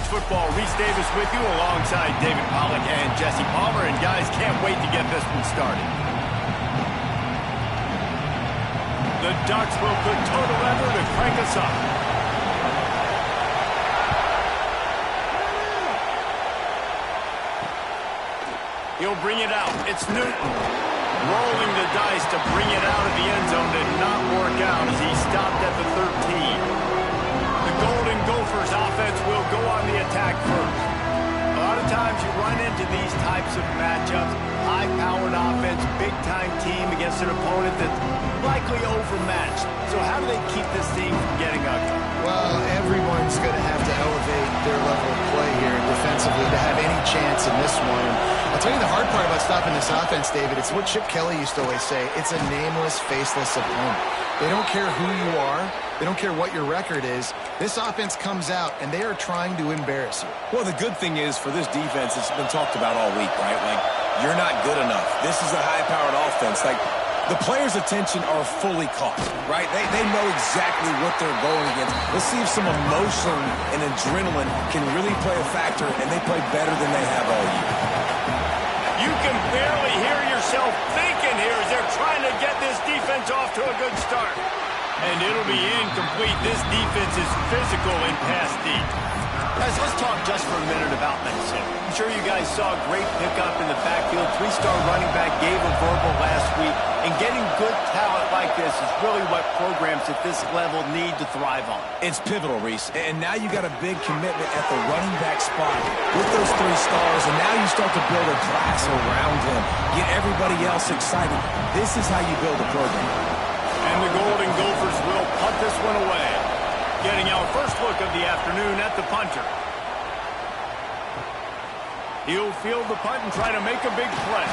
College Football. Reese Davis with you alongside David Pollack and Jesse Palmer. And guys, can't wait to get this one started. The Ducks will put toe to leather to crank us up. He'll bring it out. It's Newton. Rolling the dice to bring it out of the end zone did not work out as he stopped at the 13. The Golden Gophers offense will go on the attack first. A lot of times you run into these types of matchups, high-powered offense, big-time team against an opponent that's likely overmatched. So how do they keep this thing from getting ugly? Well, everyone's going to have to elevate their level of play here defensively to have any chance in this one. I'll tell you the hard part about stopping this offense, David, it's what Chip Kelly used to always say. It's a nameless, faceless opponent. They don't care who you are. They don't care what your record is. This offense comes out, and they are trying to embarrass you. Well, the good thing is for this defense, it's been talked about all week, right? Like, you're not good enough. This is a high-powered offense. Like, the players' attention are fully caught, right? They know exactly what they're going against. Let's see if some emotion and adrenaline can really play a factor, and they play better than they have all year. You can barely hear yourself thinking here as they're trying to get this defense off to a good start. And it'll be incomplete. This defense is physical and pass deep. Guys, let's talk just for a minute about Minnesota. I'm sure you guys saw a great pickup in the backfield. Three-star running back gave a verbal last week. And getting good talent like this is really what programs at this level need to thrive on. It's pivotal, Reese. And now you got a big commitment at the running back spot with those 3 stars. And now you start to build a class around him. Get everybody else excited. This is how you build a program. And the Golden Gophers will punt this one away. Getting our first look of the afternoon at the punter. He'll field the punt and try to make a big play.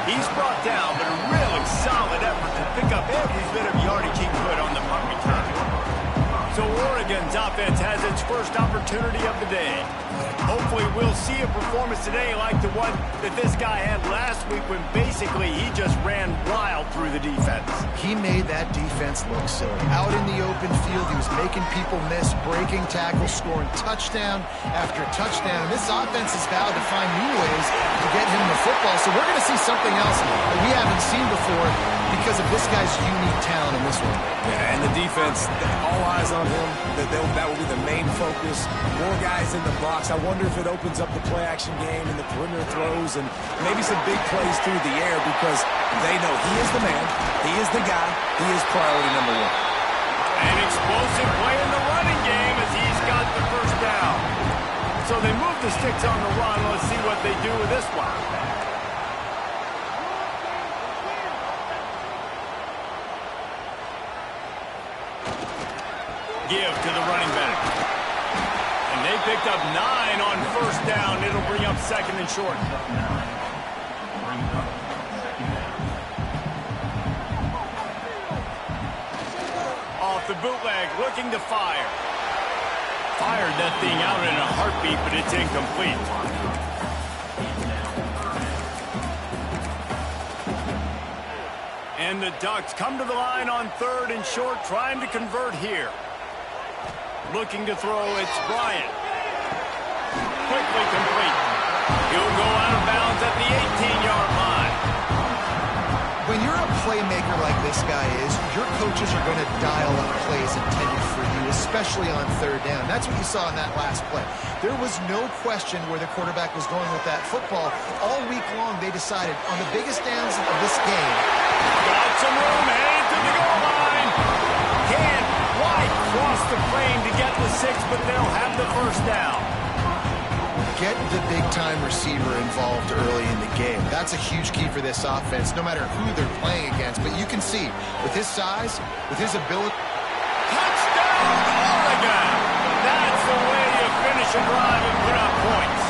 He's brought down, but a really solid effort to pick up every bit of yardage he could on the punt return. So Oregon's offense has its first opportunity of the day. Hopefully we'll see a performance today like the one that this guy had last week when basically he just ran wild through the defense. He made that defense look silly. Out in the open field, he was making people miss, breaking tackles, scoring touchdown after touchdown. And this offense has vowed to find new ways to get him the football. So we're going to see something else that we haven't seen before because of this guy's unique talent in this one. Yeah, and the defense, all eyes on him. That will be the main focus. More guys in the box. I wonder if it opens up the play-action game and the perimeter throws and maybe some big plays through the air because they know he is the man, he is the guy, he is priority number 1. An explosive play in the running game as he's got the first down. So they move the sticks on the run. Let's see what they do with this one. Give to the running back. And they picked up 9 on first down. It'll bring up 2nd and short. Off the bootleg, looking to fire. Fired that thing out in a heartbeat, but it's incomplete. And the Ducks come to the line on 3rd and short, trying to convert here. Looking to throw, it's Bryant. Quickly complete. He'll go out of bounds at the 18-yard line. When you're a playmaker like this guy is, your coaches are going to dial up plays intended for you, especially on 3rd down. That's what you saw in that last play. There was no question where the quarterback was going with that football. All week long, they decided on the biggest downs of this game. Got some room, headed to the goal line. Can't quite cross the plane to get the 6, but they'll have the first down. Get the big-time receiver involved early in the game. That's a huge key for this offense, no matter who they're playing against. But you can see, with his size, with his ability... Touchdown, Oregon! That's the way you finish a drive and put up points.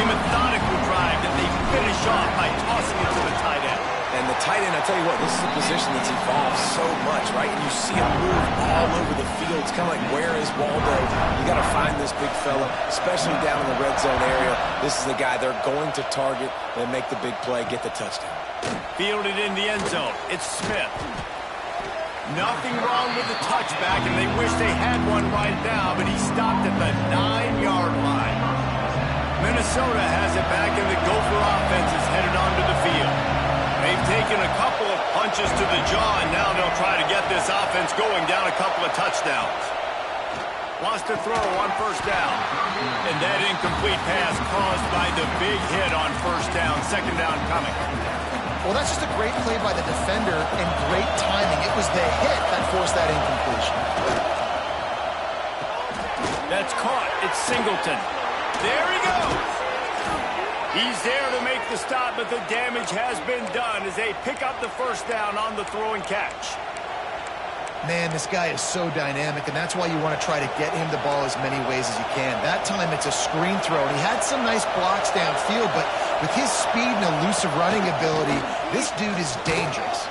A methodical drive that they finish off by tossing it to the tight end. And the tight end, I tell you what, this is a position that's evolved so much, right? And you see him move all over the field. It's kind of like, where is Waldo? You got to find this big fella, especially down in the red zone area. This is the guy they're going to target and make the big play, get the touchdown. Fielded in the end zone. It's Smith. Nothing wrong with the touchback, and they wish they had one right now, but he stopped at the 9 Minnesota has it back, and the Gopher offense is headed onto the field. They've taken a couple of punches to the jaw, and now they'll try to get this offense going down a couple of touchdowns. Wants to throw on first down. And that incomplete pass caused by the big hit on first down. Second down coming. Well, that's just a great play by the defender and great timing. It was the hit that forced that incompletion. That's caught. It's Singleton. There he goes. He's there to make the stop, but the damage has been done as they pick up the first down on the throw and catch. Man, this guy is so dynamic, and that's why you want to try to get him the ball as many ways as you can. That time, it's a screen throw, and he had some nice blocks downfield, but with his speed and elusive running ability, this dude is dangerous.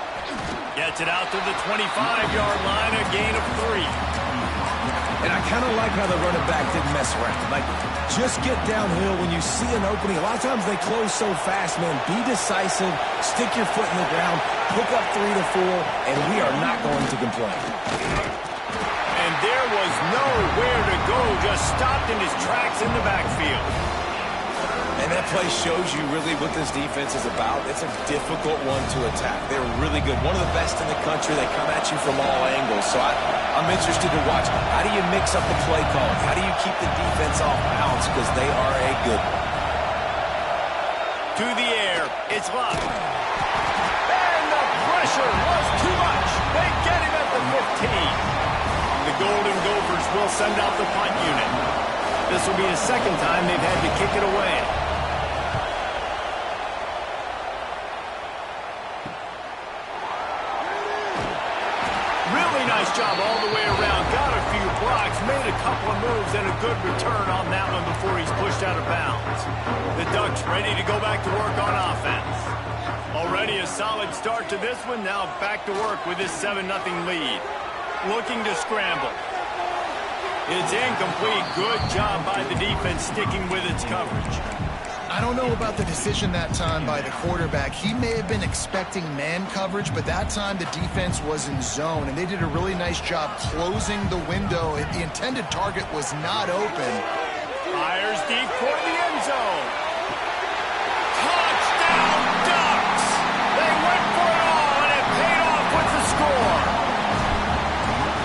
Gets it out to the 25-yard line, a gain of 3. And I kind of like how the running back didn't mess around. Like, just get downhill when you see an opening. A lot of times they close so fast, man. Be decisive, stick your foot in the ground, pick up 3 to 4, and we are not going to complain. And there was nowhere to go, just stopped in his tracks in the backfield. And that play shows you really what this defense is about. It's a difficult one to attack. They're really good. One of the best in the country. They come at you from all angles. So I'm interested to watch. How do you mix up the play calling? How do you keep the defense off balance? Because they are a good one. To the air. It's Locke. And the pressure was too much. They get him at the 15. The Golden Gophers will send out the punt unit. This will be the second time they've had to kick it away. Really nice job all the way around. Got a few blocks, made a couple of moves, and a good return on that one before he's pushed out of bounds. The Ducks ready to go back to work on offense. Already a solid start to this one. Now back to work with this 7-0 lead. Looking to scramble. It's incomplete. Good job by the defense sticking with its coverage. I don't know about the decision that time by the quarterback. He may have been expecting man coverage, but that time the defense was in zone, and they did a really nice job closing the window. The intended target was not open. Fires deep for the end zone. Touchdown, Ducks! They went for it all, and it paid off with the score.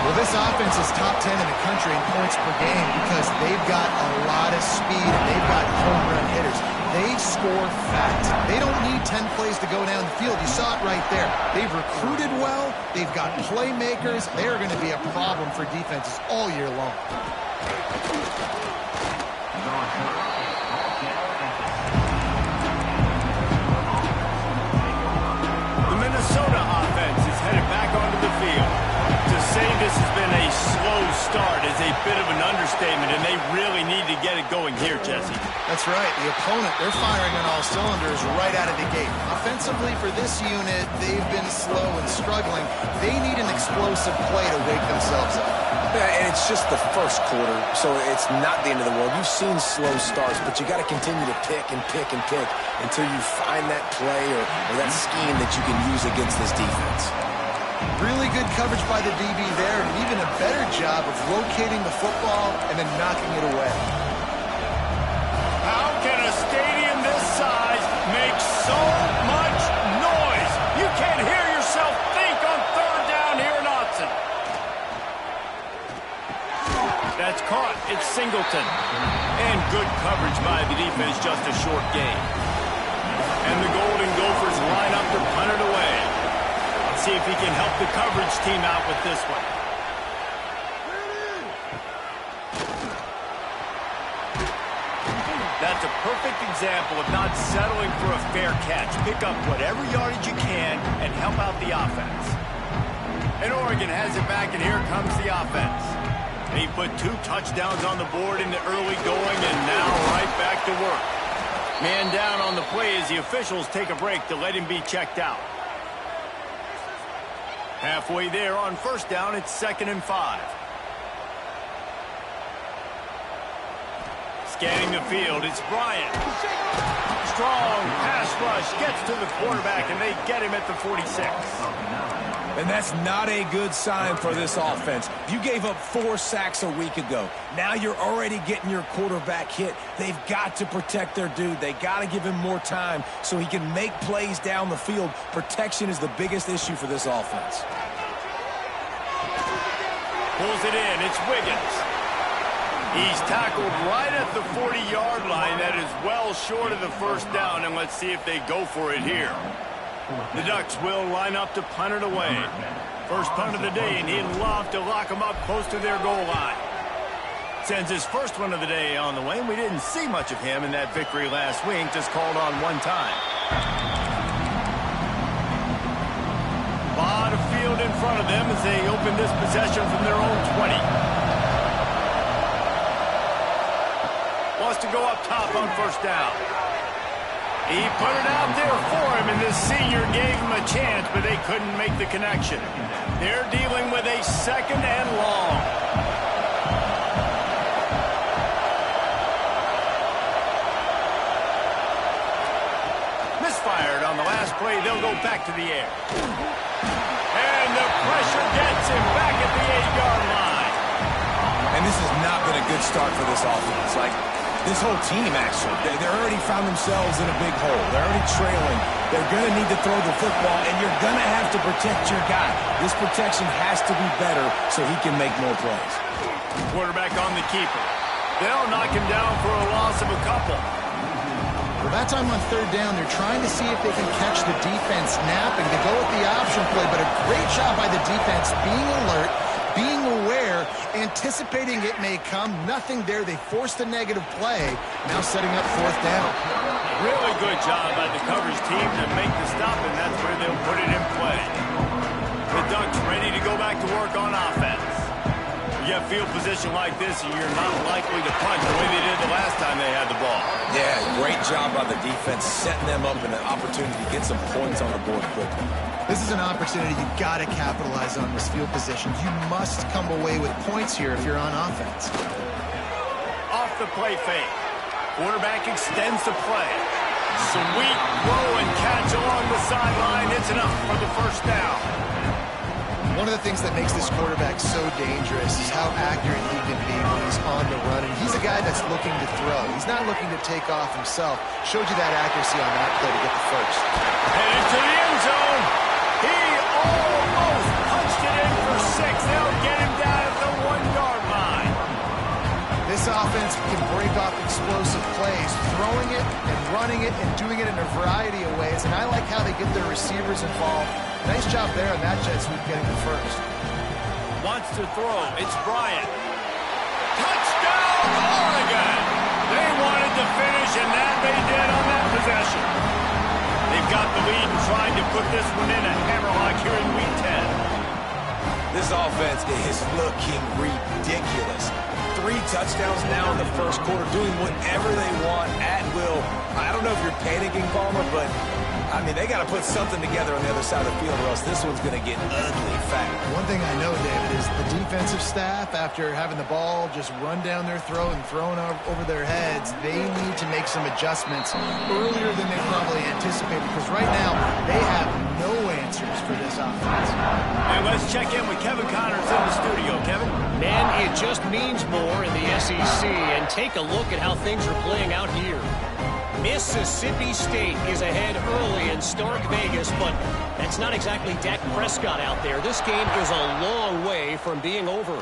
Well, this offense is top 10 in the country in points per game because they've got a lot of speed and they've got home run hitters. They score fast. They don't need 10 plays to go down the field. You saw it right there. They've recruited well. They've got playmakers. They are going to be a problem for defenses all year long. The Minnesota offense is headed back onto the field. To say this has been a slow start is a bit of an understatement, and they really need to get it going here, Jesse. That's right. The opponent, they're firing on all cylinders right out of the gate. Offensively for this unit, they've been slow and struggling. They need an explosive play to wake themselves up. Yeah, and it's just the first quarter, so it's not the end of the world. You've seen slow starts, but you got to continue to pick and pick and pick until you find that play or that scheme that you can use against this defense. Really good coverage by the DB there, and even a better job of locating the football and then knocking it away. How can a stadium this size make so much noise? You can't hear yourself think on third down here in Autzen. That's caught. It's Singleton. And good coverage by the defense, just a short gain. And the Golden Gophers line up to punt it away. See if he can help the coverage team out with this one. That's a perfect example of not settling for a fair catch. Pick up whatever yardage you can and help out the offense. And Oregon has it back, and here comes the offense. They put 2 touchdowns on the board in the early going, and now right back to work. Man down on the play as the officials take a break to let him be checked out. Halfway there on first down, it's 2nd and 5. Scanning the field, it's Bryant. Strong pass rush, gets to the quarterback, and they get him at the 46. And that's not a good sign for this offense. You gave up 4 sacks a week ago. Now you're already getting your quarterback hit. They've got to protect their dude. They got to give him more time so he can make plays down the field. Protection is the biggest issue for this offense. Pulls it in. It's Wiggins. He's tackled right at the 40-yard line. That is well short of the first down, and let's see if they go for it here. The Ducks will line up to punt it away. First punt of the day, and he'd love to lock them up close to their goal line. Sends his first one of the day on the way, and we didn't see much of him in that victory last week, just called on one time. Lot of field in front of them as they open this possession from their own 20. Wants to go up top on first down. He put it out there for him, and this senior gave him a chance, but they couldn't make the connection. They're dealing with a second and long. Misfired on the last play. They'll go back to the air. And the pressure gets him back at the 8-yard line. And this has not been a good start for this offense. This whole team, actually, they already found themselves in a big hole. They're already trailing. They're going to need to throw the football, and you're going to have to protect your guy. This protection has to be better so he can make more plays. Quarterback on the keeper. They'll knock him down for a loss of a couple. Well, that time on third down, they're trying to see if they can catch the defense napping to go with the option play, but a great job by the defense being alert, being aware, anticipating it may come. Nothing there. They forced a negative play. Now setting up fourth down. Really good job by the coverage team to make the stop, and that's where they'll put it in play. The Ducks ready to go back to work on offense. You have field position like this, and you're not likely to punt the way they did the last time they had the ball. Yeah, great job by the defense, setting them up in an opportunity to get some points on the board quickly. This is an opportunity you've got to capitalize on this field position. You must come away with points here if you're on offense. Off the play fake. Quarterback extends the play. Sweet throw and catch along the sideline. It's enough for the first down. One of the things that makes this quarterback so dangerous is how accurate he can be when he's on the run. And he's a guy that's looking to throw. He's not looking to take off himself. Showed you that accuracy on that play to get the first. Headed to the end zone. He almost punched it in for 6. They'll get him down at the 1-yard line. This offense can break off explosive plays, throwing it and running it and doing it in a variety of ways. And I like how they get their receivers involved. Nice job there on that jet sweep getting the first. Wants to throw. It's Bryant. Touchdown, Oregon! They wanted to finish, and that they did on that possession. They've got the lead and trying to put this one in a hammerlock here in Week 10. This offense is looking ridiculous. 3 touchdowns now in the first quarter, doing whatever they want at will. I don't know if you're panicking, Palmer, but I mean, they got to put something together on the other side of the field, or else this one's going to get ugly fast. One thing I know, David, is the defensive staff, after having the ball just run down their throat and thrown over their heads, they need to make some adjustments earlier than they probably anticipated, because right now they have no answers for this offense. And let's check in with Kevin Connors in the studio. Kevin? Man, it just means more in the SEC, and take a look at how things are playing out here. Mississippi State is ahead early in Stark Vegas, but that's not exactly Dak Prescott out there. This game is a long way from being over.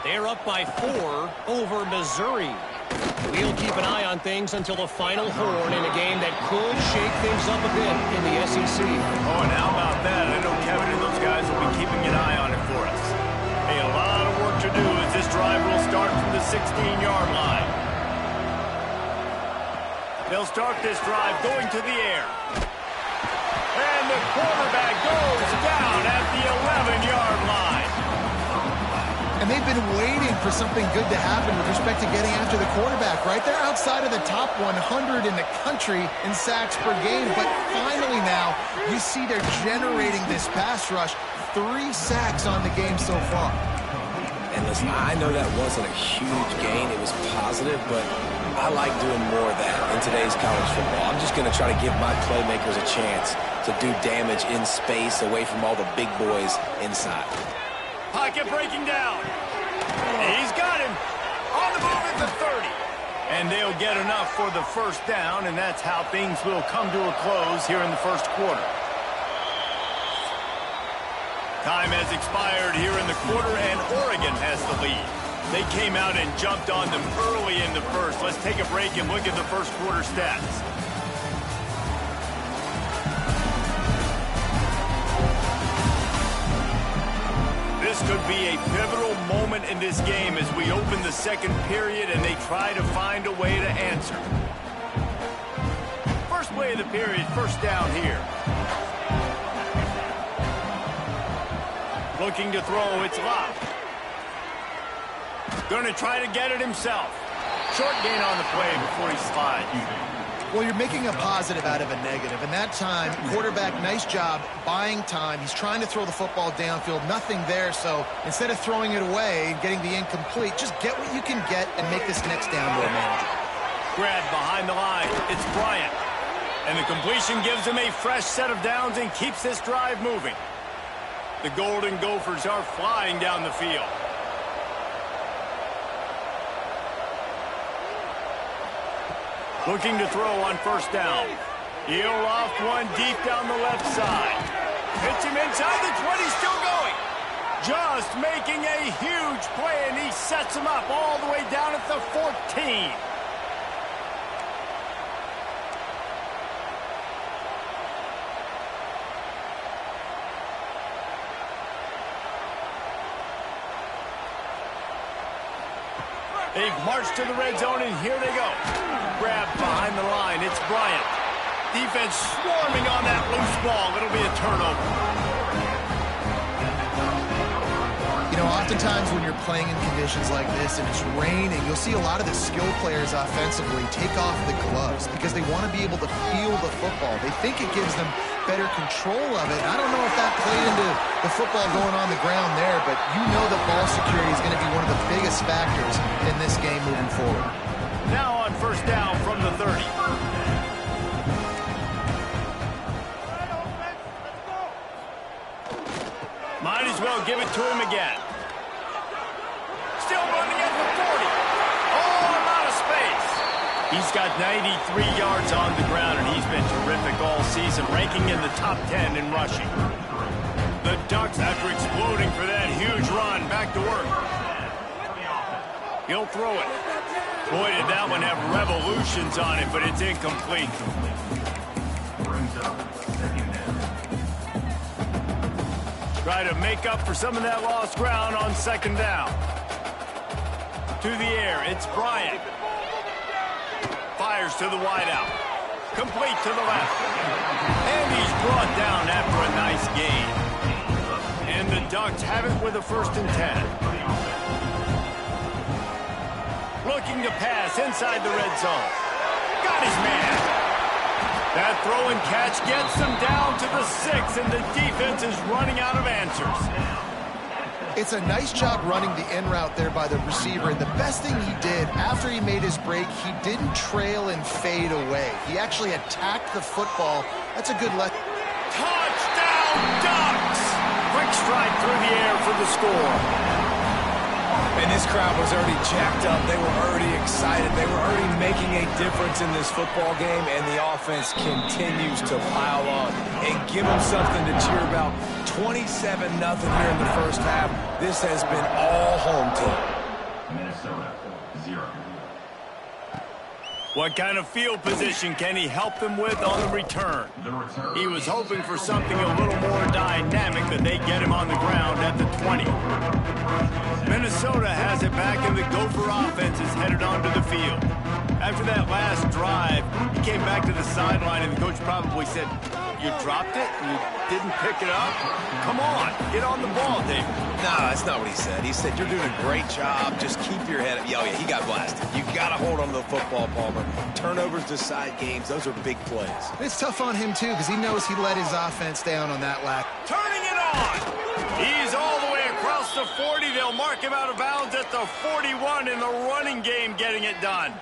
They're up by 4 over Missouri. We'll keep an eye on things until the final horn in a game that could shake things up a bit in the SEC. Oh, and how about that? I know Kevin and those guys will be keeping an eye on it for us. Hey, a lot of work to do as this drive will start from the 16-yard line. They'll start this drive going to the air. And the quarterback goes down at the 11-yard line. And they've been waiting for something good to happen with respect to getting after the quarterback, right? They're outside of the top 100 in the country in sacks per game, but finally now you see they're generating this pass rush. 3 sacks on the game so far. And listen, I know that wasn't a huge gain. It was positive, but I like doing more of that in today's college football. I'm just going to try to give my playmakers a chance to do damage in space away from all the big boys inside. Pocket breaking down. He's got him. On the move at the 30. And they'll get enough for the first down, and that's how things will come to a close here in the first quarter. Time has expired here in the quarter, and Oregon has the lead. They came out and jumped on them early in the first. Let's take a break and look at the first quarter stats. This could be a pivotal moment in this game as we open the second period and they try to find a way to answer. First play of the period, first down here. Looking to throw, it's Locke. Going to try to get it himself. Short gain on the play before he slides. Well, you're making a positive out of a negative. And that time, quarterback, nice job buying time. He's trying to throw the football downfield. Nothing there, so instead of throwing it away and getting the incomplete, just get what you can get and make this next down more manageable. Grab behind the line. It's Bryant. And the completion gives him a fresh set of downs and keeps this drive moving. The Golden Gophers are flying down the field. Looking to throw on first down. He'll loft one deep down the left side. Hits him inside the 20, still going. Just making a huge play, and he sets him up all the way down at the 14. They've marched to the red zone, and here they go. Grab behind the line. It's Bryant. Defense swarming on that loose ball. It'll be a turnover. You know, oftentimes when you're playing in conditions like this and it's raining, you'll see a lot of the skill players offensively take off the gloves because they want to be able to feel the football. They think it gives them better control of it. I don't know if that played into the football going on the ground there, but you know that ball security is going to be one of the biggest factors in this game moving forward. Now on first down from the 30. Might as well give it to him again. Still running at the 40. Oh, I'm out of space. He's got 93 yards on the ground, and he's been terrific all season, ranking in the top 10 in rushing. The Ducks, after exploding for that huge run, back to work. He'll throw it. Boy, did that one have revolutions on it, but it's incomplete. Try to make up for some of that lost ground on second down. To the air, it's Bryant. Fires to the wideout. Complete to the left. And he's brought down after a nice gain. And the Ducks have it with a 1st and 10. Looking to pass inside the red zone. Got his man. That throw and catch gets them down to the 6, and the defense is running out of answers. It's a nice job running the in route there by the receiver, and the best thing he did after he made his break, he didn't trail and fade away. He actually attacked the football. That's a good lesson. Touchdown, Ducks! Quick strike through the air for the score. And this crowd was already jacked up. They were already excited. They were already making a difference in this football game, and the offense continues to pile on and give them something to cheer about. 27-0 here in the first half. This has been all home team. Minnesota, 0. What kind of field position can he help them with on the return? He was hoping for something a little more dynamic, but they get him on the ground at the 20. Minnesota has it back, and the Gopher offense is headed onto the field. After that last drive, he came back to the sideline, and the coach probably said, "You dropped it? You didn't pick it up? Come on, get on the ball, David." No, that's not what he said. He said, "You're doing a great job. Just keep your head up." Oh, yeah, he got blasted. You got to hold on to the football, Palmer. Turnovers decide games. Those are big plays. It's tough on him, too, because he knows he let his offense down on that lap. Turning it on. He's all the way across the 40. They'll mark him out of bounds at the 41 in the running game, getting it done.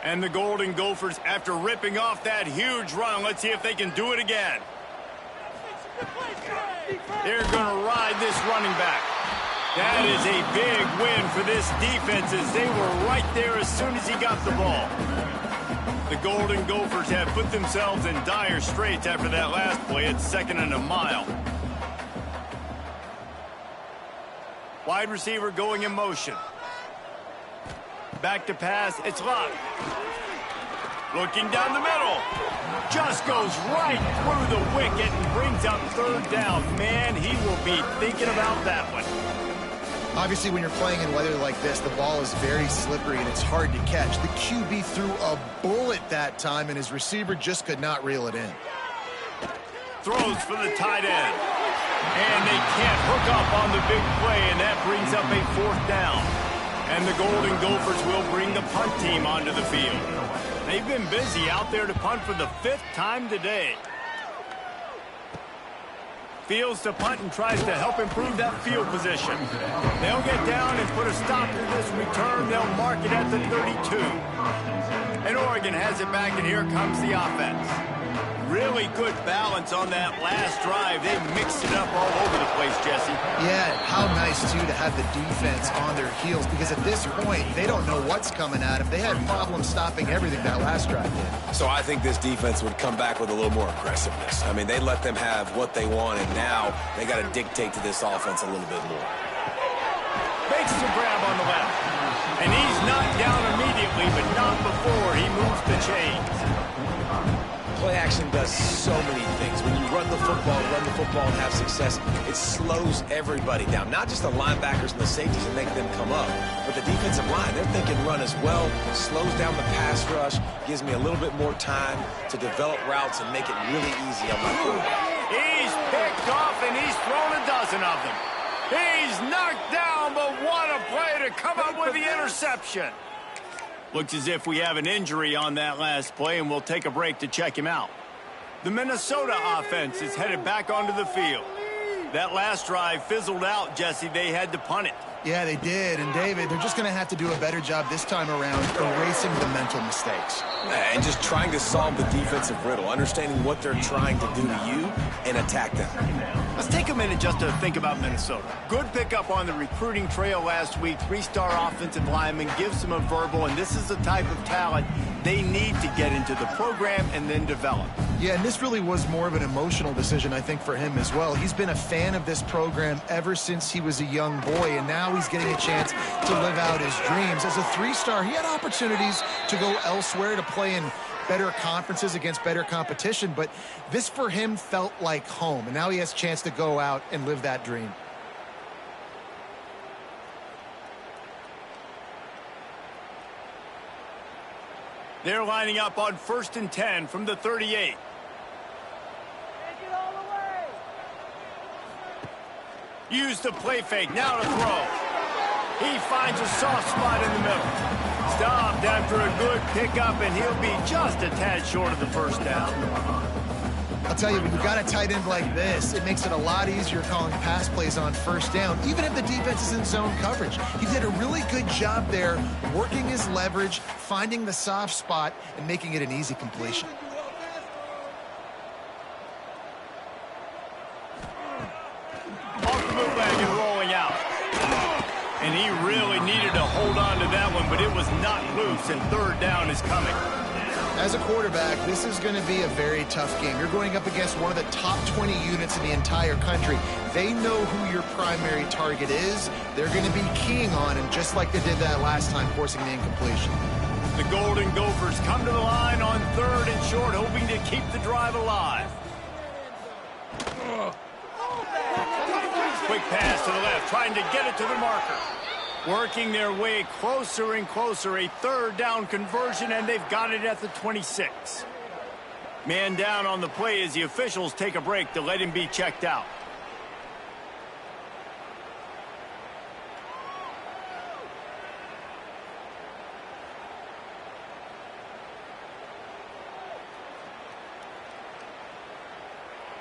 And the Golden Gophers, after ripping off that huge run, let's see if they can do it again. They're going to ride this running back. That is a big win for this defense as they were right there as soon as he got the ball. The Golden Gophers have put themselves in dire straits after that last play at 2nd and a mile. Wide receiver going in motion. Back to pass, it's Locke. Looking down the middle. Just goes right through the wicket and brings up 3rd down. Man, he will be thinking about that one. Obviously, when you're playing in weather like this, the ball is very slippery and it's hard to catch. The QB threw a bullet that time, and his receiver just could not reel it in. Throws for the tight end. And they can't hook up on the big play, and that brings up a 4th down. And the Golden Gophers will bring the punt team onto the field. They've been busy out there to punt for the 5th time today. Fields to punt and tries to help improve that field position. They'll get down and put a stop to this return. They'll mark it at the 32. And Oregon has it back, and here comes the offense. Really good balance on that last drive. They mixed it up all over the place, Jesse. Yeah, how nice, too, to have the defense on their heels, because at this point, they don't know what's coming at them. They had problems stopping everything that last drive did. So I think this defense would come back with a little more aggressiveness. I mean, they let them have what they want, and now they got to dictate to this offense a little bit more. Makes the grab on the left. And he's knocked down immediately, but not before he moves the chains. Play action does so many things. When you run the football and have success, it slows everybody down. Not just the linebackers and the safeties and make them come up, but the defensive line. They're thinking run as well. Slows down the pass rush, gives me a little bit more time to develop routes and make it really easy on my quarterback. He's picked off, and he's thrown a dozen of them. He's knocked down, but what a play to come up with the interception. Looks as if we have an injury on that last play, and we'll take a break to check him out. The Minnesota offense is headed back onto the field. That last drive fizzled out, Jesse. They had to punt it. Yeah, they did. And, David, they're just going to have to do a better job this time around erasing the mental mistakes. And just trying to solve the defensive riddle, understanding what they're trying to do to you and attack them. Let's take a minute just to think about Minnesota. Good pickup on the recruiting trail last week. 3-star offensive lineman gives them a verbal, and this is the type of talent they need to get into the program and then develop. Yeah, and this really was more of an emotional decision, I think, for him as well. He's been a fan of this program ever since he was a young boy, and now he's getting a chance to live out his dreams. As a 3-star, he had opportunities to go elsewhere to play in better conferences against better competition, but this for him felt like home, and now he has a chance to go out and live that dream. They're lining up on 1st and 10 from the 38. Use the play fake, now to throw. He finds a soft spot in the middle. Stopped after a good pickup, and he'll be just a tad short of the 1st down. I'll tell you, when you've got a tight end like this, it makes it a lot easier calling pass plays on 1st down, even if the defense is in zone coverage. He did a really good job there, working his leverage, finding the soft spot, and making it an easy completion. Off the bootleg and rolling out. And he really needed to hold on to that one, but it was not loose, and 3rd down is coming. As a quarterback, this is going to be a very tough game. You're going up against one of the top 20 units in the entire country. They know who your primary target is. They're going to be keying on him, just like they did that last time, forcing the incompletion. The Golden Gophers come to the line on 3rd and short, hoping to keep the drive alive. Quick pass to the left, trying to get it to the marker. Working their way closer and closer, a 3rd down conversion, and they've got it at the 26. Man down on the play as the officials take a break to let him be checked out.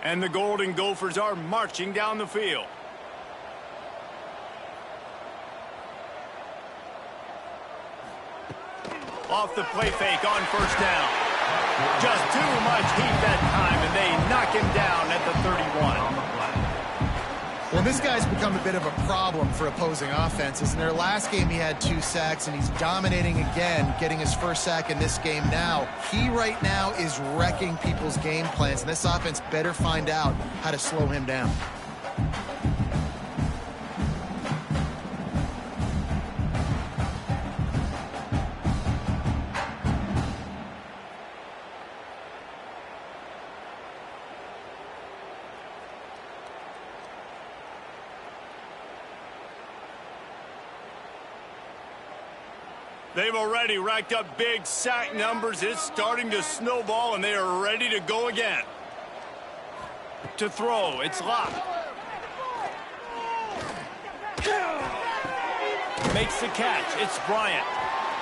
And the Golden Gophers are marching down the field. Off the play fake on first down. Just too much heat that time, and they knock him down at the 31. Well, this guy's become a bit of a problem for opposing offenses. In their last game, he had 2 sacks, and he's dominating again, getting his first sack in this game now. He right now is wrecking people's game plans, and this offense better find out how to slow him down. They've already racked up big sack numbers. It's starting to snowball, and they are ready to go again. To throw, it's Locke. Makes the catch, it's Bryant.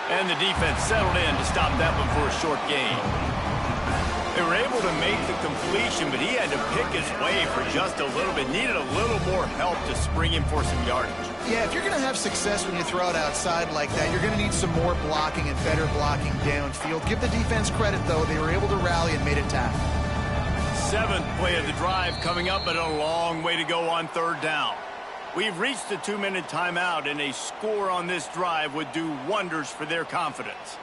And the defense settled in to stop that one for a short gain. They were able to make the completion, but he had to pick his way for just a little bit. Needed a little more help to spring him for some yardage. Yeah, if you're going to have success when you throw it outside like that, you're going to need some more blocking and better blocking downfield. Give the defense credit, though. They were able to rally and made it tackle. 7th play of the drive coming up, but a long way to go on 3rd down. We've reached the 2-minute timeout, and a score on this drive would do wonders for their confidence.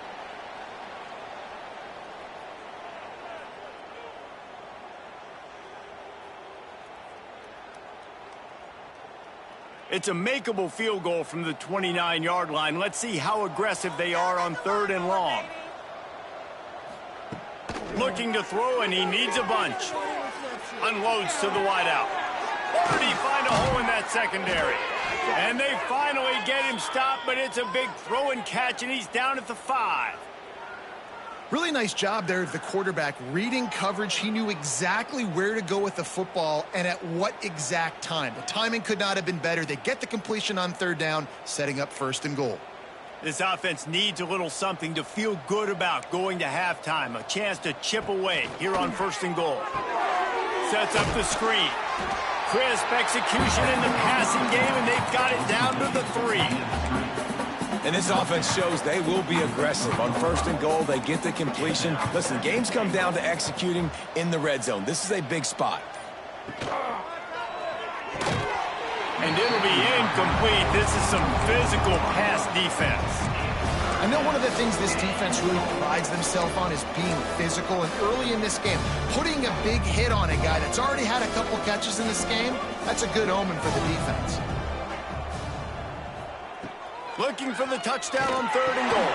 It's a makeable field goal from the 29-yard line. Let's see how aggressive they are on 3rd and long. Looking to throw, and he needs a bunch. Unloads to the wideout. Or did he find a hole in that secondary? And they finally get him stopped, but it's a big throw and catch, and he's down at the 5. Really nice job there of the quarterback reading coverage. He knew exactly where to go with the football and at what exact time. The timing could not have been better. They get the completion on 3rd down, setting up 1st and goal. This offense needs a little something to feel good about going to halftime. A chance to chip away here on 1st and goal. Sets up the screen. Crisp execution in the passing game, and they've got it down to the 3. And this offense shows they will be aggressive. On 1st and goal, they get the completion. Listen, games come down to executing in the red zone. This is a big spot. And it'll be incomplete. This is some physical pass defense. I know one of the things this defense really prides themselves on is being physical. And early in this game, putting a big hit on a guy that's already had a couple catches in this game, that's a good omen for the defense. Looking for the touchdown on 3rd and goal.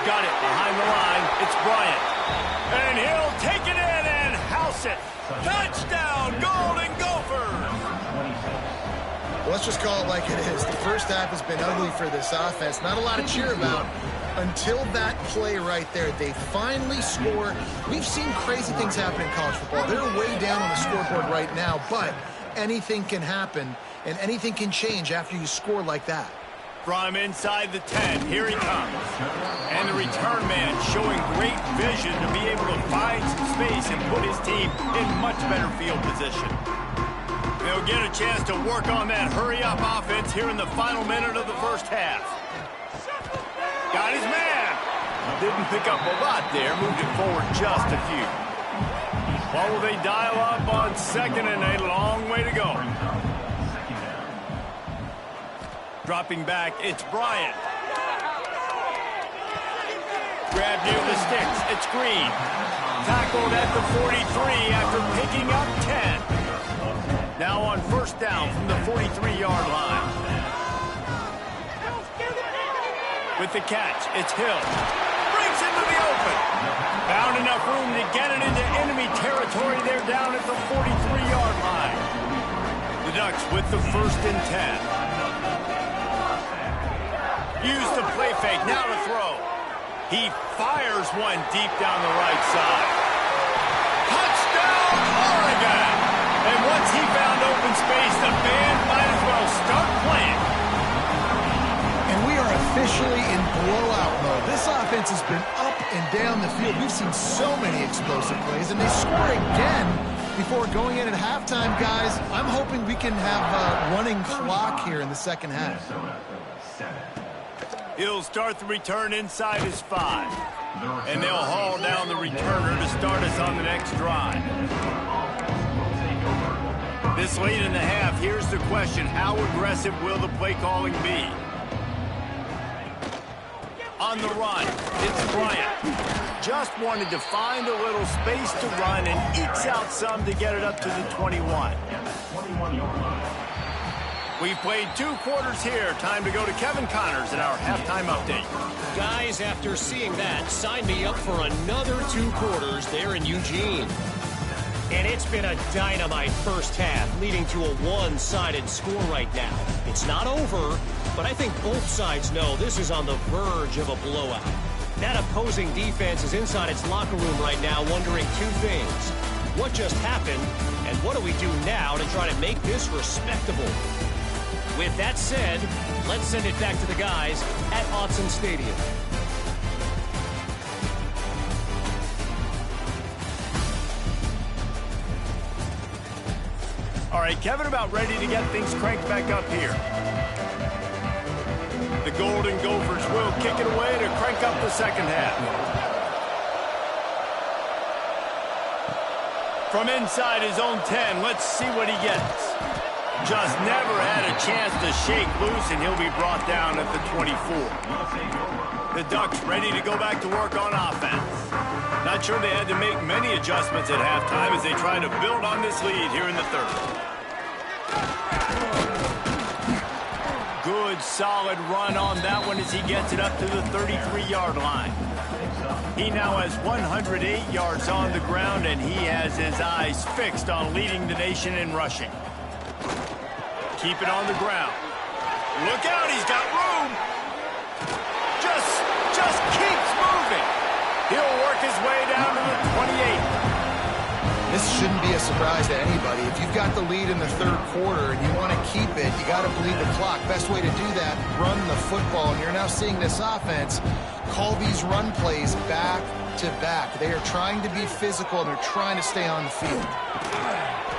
Got it behind the line. It's Bryant. And he'll take it in and house it. Touchdown, Golden Gophers! Well, let's just call it like it is. The first half has been ugly for this offense. Not a lot to cheer about until that play right there. They finally score. We've seen crazy things happen in college football. They're way down on the scoreboard right now, but anything can happen, and anything can change after you score like that. From inside the 10, here he comes. And the return man showing great vision to be able to find some space and put his team in much better field position. They'll get a chance to work on that hurry-up offense here in the final minute of the 1st half. Got his man. Didn't pick up a lot there, moved it forward just a few. What will they dial up on 2nd and a long way to go? Dropping back, it's Bryant. Grab near the sticks, it's Green. Tackled at the 43 after picking up 10. Now on 1st down from the 43-yard line. With the catch, it's Hill. Breaks into the open. Found enough room to get it into enemy territory. They're down at the 43-yard line. The Ducks with the 1st and 10. Use the play fake, now to throw. He fires one deep down the right side. Touchdown, Oregon! And once he found open space, the band might as well start playing. And we are officially in blowout mode. This offense has been up and down the field. We've seen so many explosive plays, and they score again before going in at halftime, guys. I'm hoping we can have a running clock here in the 2nd half. He'll start the return inside his 5. And they'll haul down the returner to start us on the next drive. This late in the half, here's the question. How aggressive will the play calling be? On the run, it's Bryant. Just wanted to find a little space to run and ekes out some to get it up to the 21. We played 2 quarters here. Time to go to Kevin Connors in our halftime update. Guys, after seeing that, sign me up for another 2 quarters there in Eugene. And it's been a dynamite first half, leading to a one-sided score right now. It's not over, but I think both sides know this is on the verge of a blowout. That opposing defense is inside its locker room right now wondering 2 things. What just happened, and what do we do now to try to make this respectable? With that said, let's send it back to the guys at Autzen Stadium. All right, Kevin about ready to get things cranked back up here. The Golden Gophers will kick it away to crank up the second half. From inside his own 10, let's see what he gets. Just never had a chance to shake loose, and he'll be brought down at the 24. The Ducks ready to go back to work on offense. Not sure they had to make many adjustments at halftime as they try to build on this lead here in the third. Good, solid run on that one as he gets it up to the 33-yard line. He now has 108 yards on the ground, and he has his eyes fixed on leading the nation in rushing. Keep it on the ground. Look out, he's got room. Just keeps moving. He'll work his way down to the 28. This shouldn't be a surprise to anybody. If you've got the lead in the third quarter and you want to keep it, you got to bleed the clock. Best way to do that, run the football. And you're now seeing this offense call these run plays back to back. They are trying to be physical, and they're trying to stay on the field.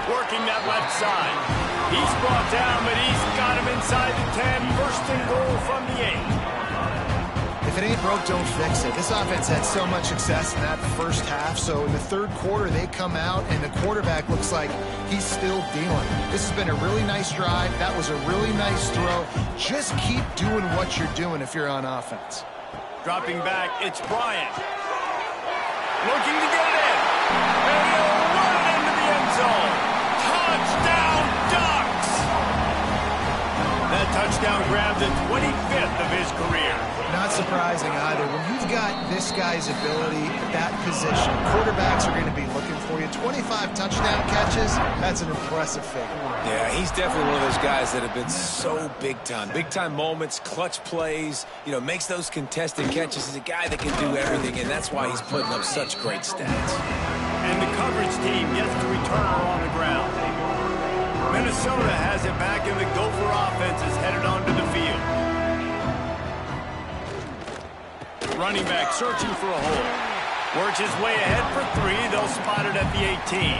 Working that left side. He's brought down, but he's got him inside the 10. First and goal from the 8. If it ain't broke, don't fix it. This offense had so much success in that first half, so in the third quarter, they come out, and the quarterback looks like he's still dealing. This has been a really nice drive. That was a really nice throw. Just keep doing what you're doing if you're on offense. Dropping back, it's Bryant. Looking to get it in. And he'll run it into the end zone. Touchdown, Ducks! That touchdown grabbed the 25th of his career. Not surprising either. When you've got this guy's ability at that position, quarterbacks are going to be looking for you. 25 touchdown catches, that's an impressive figure. Yeah, he's definitely one of those guys that have been so big time. Big time moments, clutch plays, makes those contested catches. He's a guy that can do everything, and that's why he's putting up such great stats. And the coverage team gets the returner on the ground. Minnesota has it back, and the Gopher offense is headed onto the field. Running back searching for a hole. Works his way ahead for 3. They'll spot it at the 18.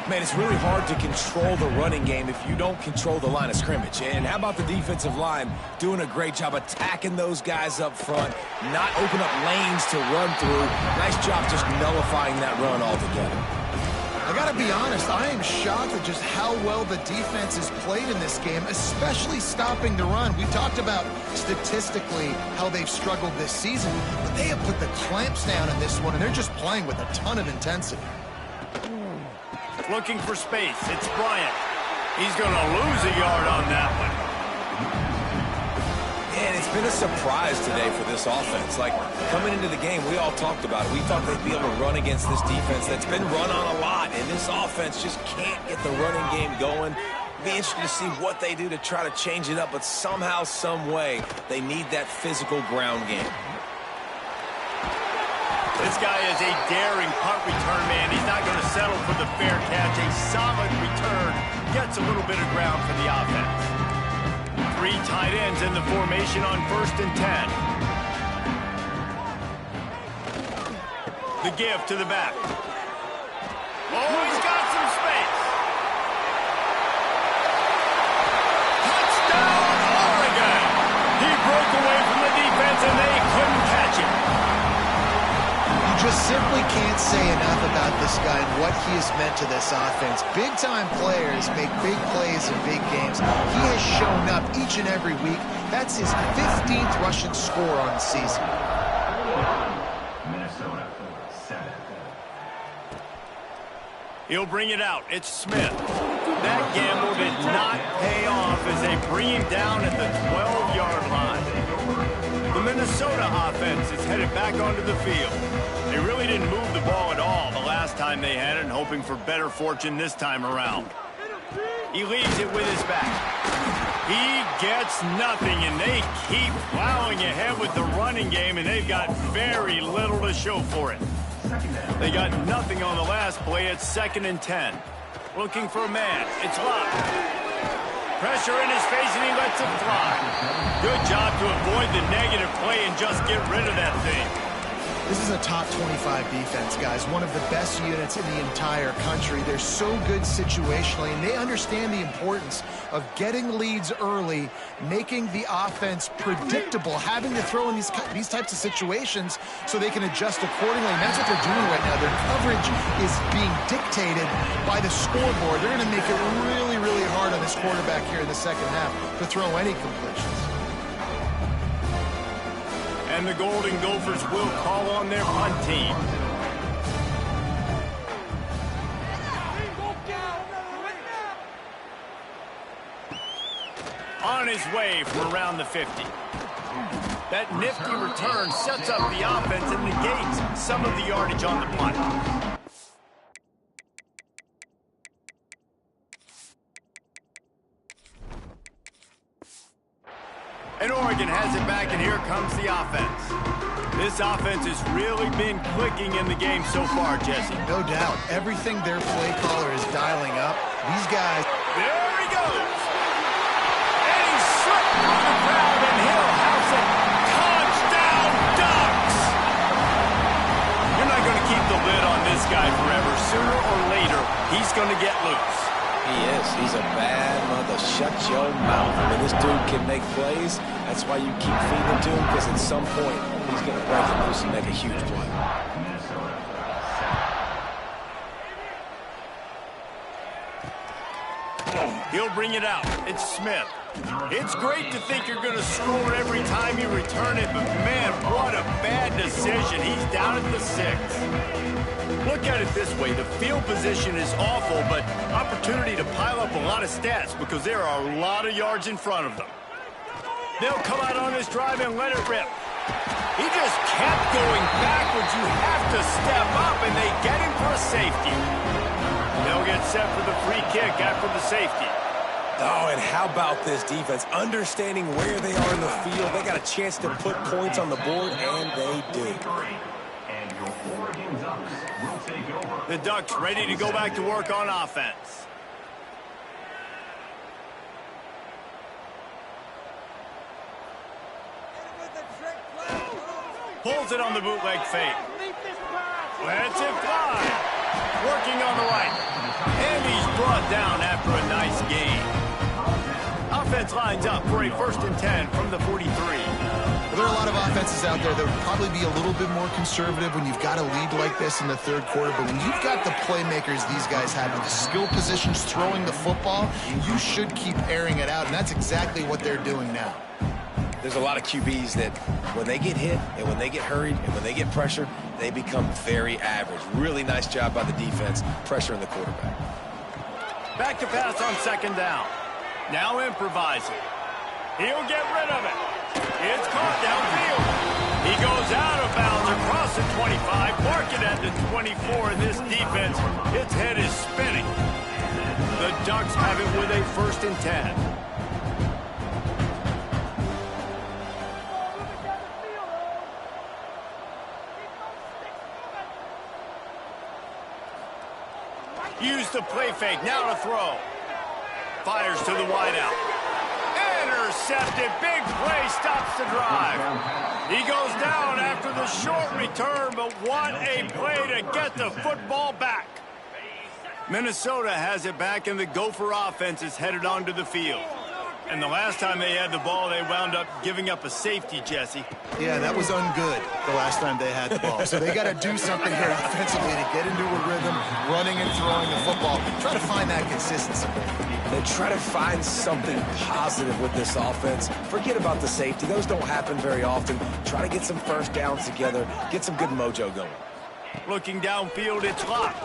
Man, it's really hard to control the running game if you don't control the line of scrimmage. And how about the defensive line doing a great job attacking those guys up front, not open up lanes to run through. Nice job just nullifying that run altogether. I got to be honest, I am shocked at just how well the defense has played in this game, especially stopping the run. We talked about statistically how they've struggled this season, but they have put the clamps down in this one, and they're just playing with a ton of intensity. Looking for space. It's Bryant. He's going to lose a yard on that one. And it's been a surprise today for this offense. Like, coming into the game, we all talked about it. We thought they'd be able to run against this defense that's been run on a lot, and this offense just can't get the running game going. Be interested to see what they do to try to change it up, but somehow, some way, they need that physical ground game. This guy is a daring punt return man. He's not going to settle for the fair catch. A solid return gets a little bit of ground for the offense. 3 tight ends in the formation on 1st and 10. The give to the back. Oh, he's got some space. Touchdown, Oregon! He broke just simply can't say enough about this guy and what he has meant to this offense. Big-time players make big plays in big games. He has shown up each and every week. That's his 15th rushing score on the season. Minnesota, 7. He'll bring it out. It's Smith. That gamble did not pay off as they bring him down at the 12-yard line. The Minnesota offense is headed back onto the field. They really didn't move the ball at all the last time they had it, and hoping for better fortune this time around. He leaves it with his back. He gets nothing, and they keep plowing ahead with the running game, and they've got very little to show for it. They got nothing on the last play. It's 2nd and 10. Looking for a man. It's locked. Pressure in his face, and he lets it fly. Good job to avoid the negative play and just get rid of that thing. This is a top 25 defense, guys. One of the best units in the entire country. They're so good situationally, and they understand the importance of getting leads early, making the offense predictable, having to throw in these types of situations so they can adjust accordingly. And that's what they're doing right now. Their coverage is being dictated by the scoreboard. They're going to make it really, really hard on this quarterback here in the second half to throw any completions. And the Golden Gophers will call on their punt team. On his way from around the 50. That nifty return sets up the offense and negates some of the yardage on the punt. And Oregon has it back, and here comes the offense. This offense has really been clicking in the game so far, Jesse. No doubt. Everything their play caller is dialing up. These guys... There he goes! And he's slipped through the crowd, and he'll house it. Touchdown, Ducks! You're not going to keep the lid on this guy forever. Sooner or later, he's going to get loose. He is. He's a bad mother. Shut your mouth. I mean, this dude can make plays. That's why you keep feeding him to him, because at some point, he's going to break it loose and make a huge play. He'll bring it out. It's Smith. It's great to think you're going to score every time you return it, but man, what a bad decision. He's down at the 6. Look at it this way. The field position is awful, but opportunity to pile up a lot of stats because there are a lot of yards in front of them. They'll come out on this drive and let it rip. He just kept going backwards. You have to step up, and they get him for a safety. They'll get set for the free kick after the safety. Oh, and how about this defense? Understanding where they are in the field. They got a chance to put points on the board, and they do. The Ducks ready to go back to work on offense. Pulls it on the bootleg fake. Lets it fly. Working on the right. And he's brought down after a nice gain. Offense lines up for a 1st and 10 from the 43. There are a lot of offenses out there that would probably be a little bit more conservative when you've got a lead like this in the 3rd quarter. But when you've got the playmakers these guys have in the skill positions throwing the football, you should keep airing it out. And that's exactly what they're doing now. There's a lot of QBs that when they get hit and when they get hurried and when they get pressured, they become very average. Really nice job by the defense, pressuring the quarterback. Back to pass on 2nd down. Now improvising. He'll get rid of it. It's caught downfield. He goes out of bounds across the 25, mark it at the 24, and this defense, its head is spinning. The Ducks have it with a 1st and 10. Use the play fake, now to throw. Fires to the wideout. Intercepted, big play, stops the drive. He goes down after the short return, but what a play to get the football back. Minnesota has it back, and the Gopher offense is headed onto the field. And the last time they had the ball, they wound up giving up a safety, Jesse. Yeah, that was ungood the last time they had the ball. So they got to do something here offensively to get into a rhythm, running and throwing the football. Try to find that consistency. They try to find something positive with this offense. Forget about the safety. Those don't happen very often. Try to get some first downs together, get some good mojo going. Looking downfield, it's locked.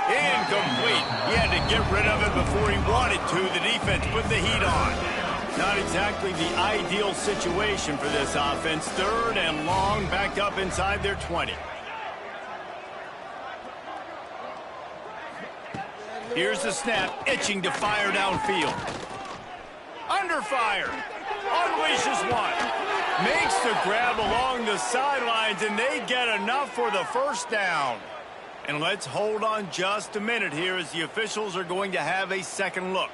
Incomplete. He had to get rid of it before he wanted to. The defense put the heat on. Not exactly the ideal situation for this offense. 3rd and long, backed up inside their 20. Here's the snap, itching to fire downfield. Under fire. Unleashes one. Makes the grab along the sidelines, and they get enough for the first down. And let's hold on just a minute here as the officials are going to have a second look.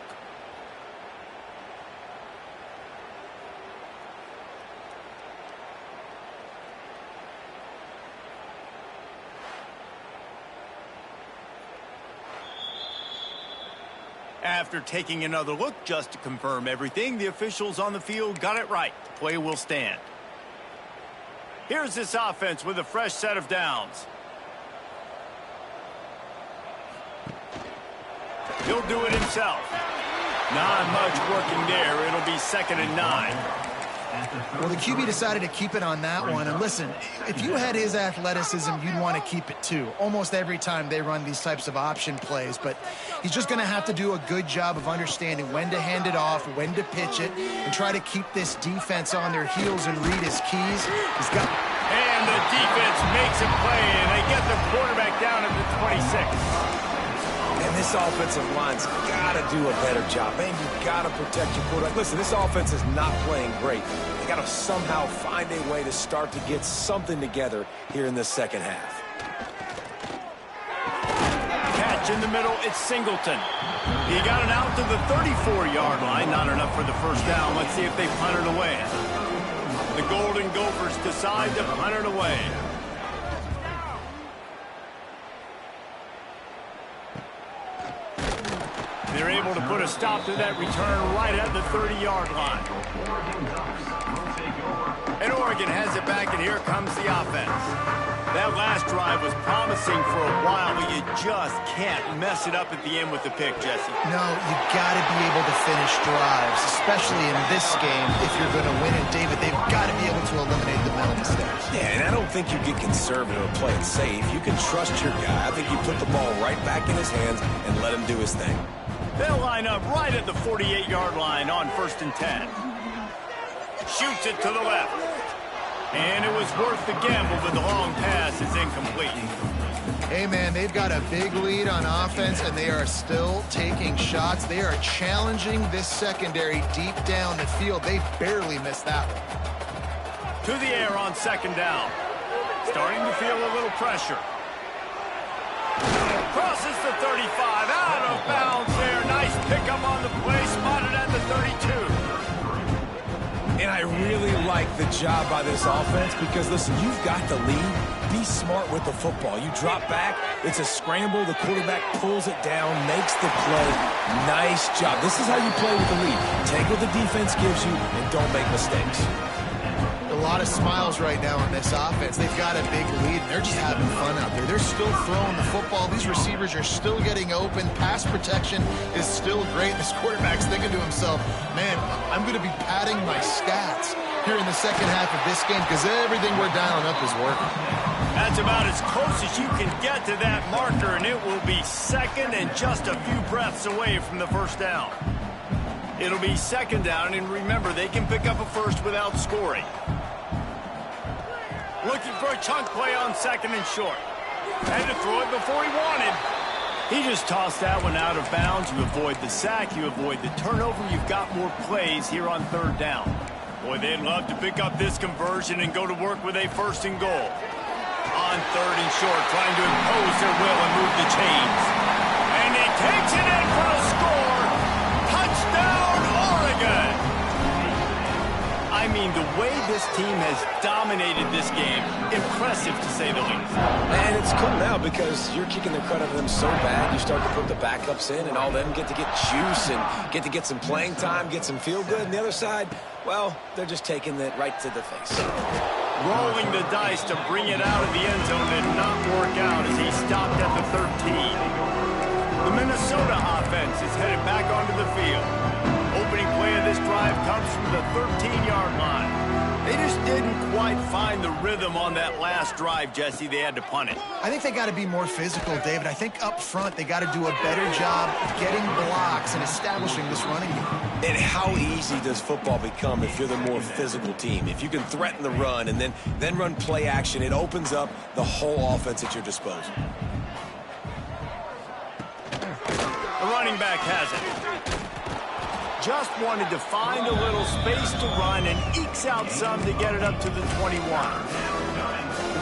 After taking another look just to confirm everything, the officials on the field got it right. The play will stand. Here's this offense with a fresh set of downs. He'll do it himself. Not much working there. It'll be 2nd and 9. Well, the QB decided to keep it on that one. And listen, if you had his athleticism, you'd want to keep it too. Almost every time they run these types of option plays. But he's just going to have to do a good job of understanding when to hand it off, when to pitch it, and try to keep this defense on their heels and read his keys. He's got... And the defense makes a play, and they get the quarterback down at the 26. And this offensive line's got to do a better job. Man, you've got to protect your quarterback. Listen, this offense is not playing great. They got to somehow find a way to start to get something together here in the second half. Catch in the middle, it's Singleton. He got it out to the 34-yard line. Not enough for the first down. Let's see if they punt it away. The Golden Gophers decide to punt it away. They're able to put a stop to that return right at the 30-yard line. And Oregon has it back, and here comes the offense. That last drive was promising for a while, but you just can't mess it up at the end with the pick, Jesse. No, you got to be able to finish drives, especially in this game. If you're going to win it, David, they've got to be able to eliminate the mental mistakes. Yeah, and I don't think you get conservative or play it safe. You can trust your guy. I think you put the ball right back in his hands and let him do his thing. They'll line up right at the 48-yard line on 1st and 10. Shoots it to the left. And it was worth the gamble, but the long pass is incomplete. Hey, man, they've got a big lead on offense, and they are still taking shots. They are challenging this secondary deep down the field. They barely missed that one. To the air on 2nd down. Starting to feel a little pressure. Crosses the 35, out of bounds there. Nice pickup on the play, spotted at the 32. And I really like the job by this offense because, listen, you've got the lead. Be smart with the football. You drop back, it's a scramble. The quarterback pulls it down, makes the play. Nice job. This is how you play with the lead. Take what the defense gives you and don't make mistakes. A lot of smiles right now on this offense. They've got a big lead, and they're just having fun out there. They're still throwing the football. These receivers are still getting open. Pass protection is still great. This quarterback's thinking to himself, man, I'm going to be padding my stats here in the second half of this game because everything we're dialing up is working. That's about as close as you can get to that marker, and it will be 2nd and just a few breaths away from the first down. It'll be 2nd down, and remember, they can pick up a first without scoring. Looking for a chunk play on 2nd and short. Had to throw it before he wanted. He just tossed that one out of bounds. You avoid the sack, you avoid the turnover. You've got more plays here on 3rd down. Boy, they'd love to pick up this conversion and go to work with a 1st and goal. On 3rd and short, trying to impose their will and move the chains. And he takes it in for a score. Touchdown, Oregon! I mean, mean, the way this team has dominated this game, impressive to say the least. And it's cool now because you're kicking the crud out of them so bad, you start to put the backups in, and all of them get to get juice and get some playing time, get some feel good. And the other side, well, they're just taking it right to the face. Rolling the dice to bring it out of the end zone did not work out as he stopped at the 13. The Minnesota offense is headed back onto the field. Opening play of this drive comes from the 13-yard line. They just didn't quite find the rhythm on that last drive, Jesse. They had to punt it. I think they got to be more physical, David. I think up front they got to do a better job getting blocks and establishing this running game. And how easy does football become if you're the more physical team? If you can threaten the run and then run play action, it opens up the whole offense at your disposal. The running back has it. Just wanted to find a little space to run and ekes out some to get it up to the 21.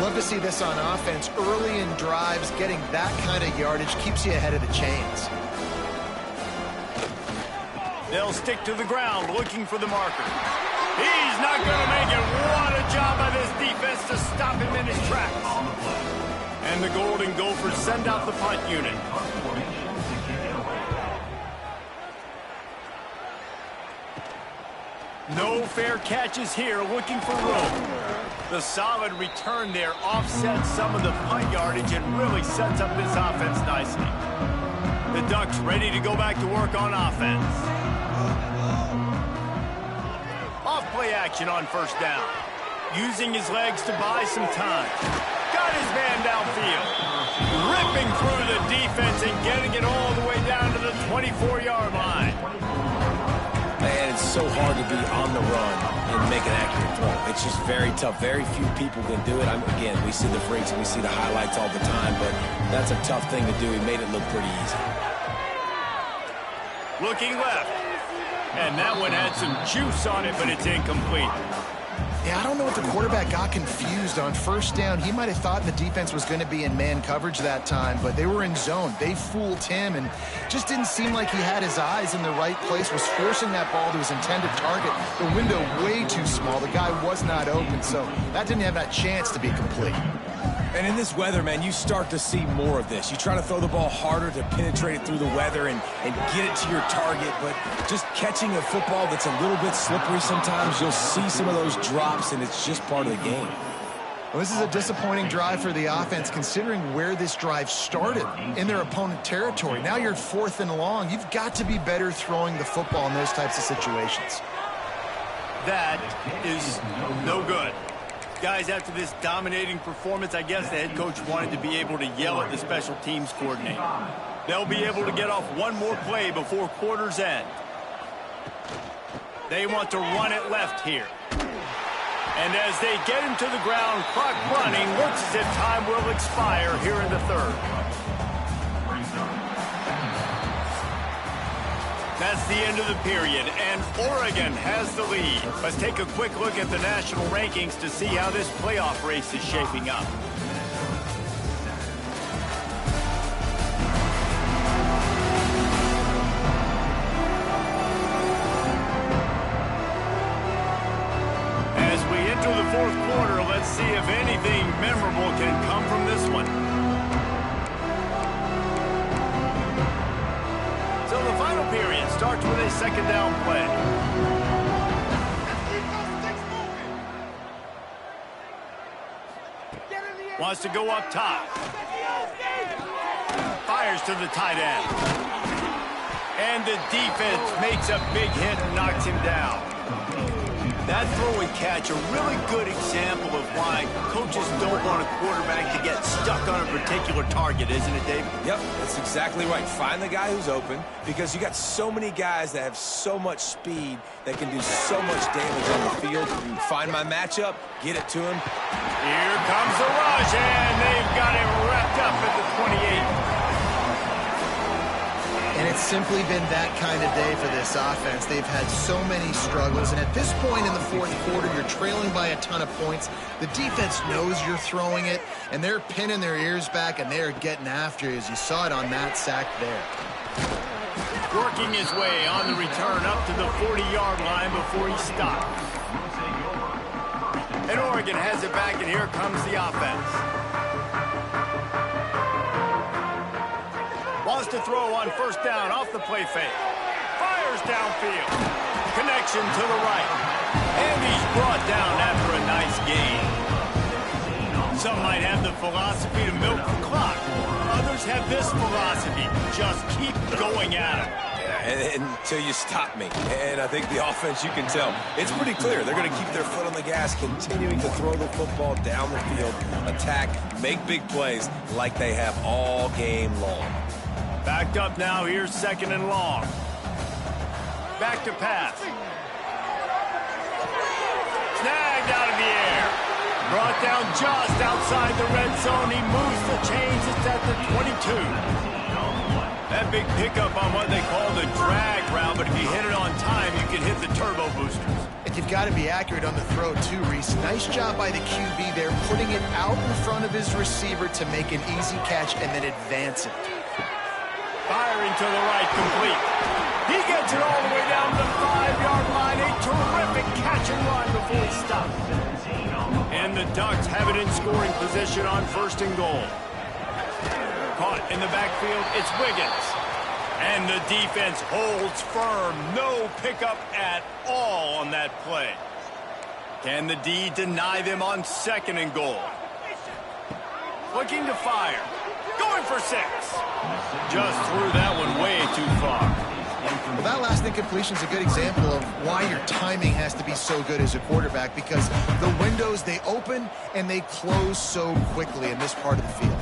Love to see this on offense. Early in drives, getting that kind of yardage keeps you ahead of the chains. They'll stick to the ground looking for the marker. He's not going to make it. What a job by this defense to stop him in his tracks. And the Golden Gophers send out the punt unit. No fair catches here, looking for room. The solid return there offsets some of the punt yardage and really sets up this offense nicely. The Ducks ready to go back to work on offense. Off-play action on first down. Using his legs to buy some time. Got his man downfield. Ripping through the defense and getting it all the way down to the 24-yard line. And it's so hard to be on the run and make an accurate throw. It's just very tough. Very few people can do it. Again, we see the freaks and we see the highlights all the time, but that's a tough thing to do. He made it look pretty easy. Looking left. And that one had some juice on it, but it's incomplete. Yeah, I don't know if the quarterback got confused on first down. He might have thought the defense was going to be in man coverage that time, but they were in zone. They fooled him and just didn't seem like he had his eyes in the right place, was forcing that ball to his intended target. The window way too small. The guy was not open, so that didn't have that chance to be complete. And in this weather, man, you start to see more of this. You try to throw the ball harder to penetrate it through the weather and get it to your target, but just catching a football that's a little bit slippery sometimes, you'll see some of those drops, and it's just part of the game. Well, this is a disappointing drive for the offense, considering where this drive started, in their opponent territory. Now you're 4th and long. You've got to be better throwing the football in those types of situations. That is no good. Guys, after this dominating performance, I guess the head coach wanted to be able to yell at the special teams coordinator. They'll be able to get off one more play before quarter's end. They want to run it left here. And as they get him to the ground, clock running, looks as if time will expire here in the third. That's the end of the period, and Oregon has the lead. Let's take a quick look at the national rankings to see how this playoff race is shaping up. As we enter the fourth quarter, let's see if anything memorable can come from this one. So the final period starts with a second down play. Wants to go up top. Fires to the tight end. And the defense makes a big hit and knocks him down. That throw and catch, a really good example of why coaches don't want a quarterback to get stuck on a particular target, isn't it, David? Yep, that's exactly right. Find the guy who's open, because you got so many guys that have so much speed that can do so much damage on the field. Find my matchup, get it to him. Here comes the rush, and they've got it wrapped up at the 28. And it's simply been that kind of day for this offense. They've had so many struggles, and at this point in the fourth quarter, you're trailing by a ton of points. The defense knows you're throwing it, and they're pinning their ears back, and they're getting after you, as you saw it on that sack there. Working his way on the return up to the 40-yard line before he stopped. Oregon has it back, and here comes the offense. Wants to throw on first down off the play fake. Fires downfield. Connection to the right. And he's brought down after a nice gain. Some might have the philosophy to milk the clock. Others have this philosophy. Just keep going at him. Until you stop me. And I think the offense, you can tell, it's pretty clear. They're going to keep their foot on the gas, continuing to throw the football down the field, attack, make big plays like they have all game long. Backed up now. Here's second and long. Back to pass. Snagged out of the air. Brought down just outside the red zone. He moves the chains. It's at the 22. That big pickup on what they call the drag route, but if you hit it on time, you can hit the turbo boosters. And you've got to be accurate on the throw, too, Reese. Nice job by the QB there, putting it out in front of his receiver to make an easy catch and then advance it. Firing to the right, complete. He gets it all the way down to the 5-yard line. A terrific catch and run before he stops. And the Ducks have it in scoring position on first and goal. Caught in the backfield, it's Wiggins. And the defense holds firm. No pickup at all on that play. Can the D deny them on second and goal? Looking to fire. Going for 6. Just threw that one way too far. Well, that last incompletion is a good example of why your timing has to be so good as a quarterback, because the windows, they open and they close so quickly in this part of the field.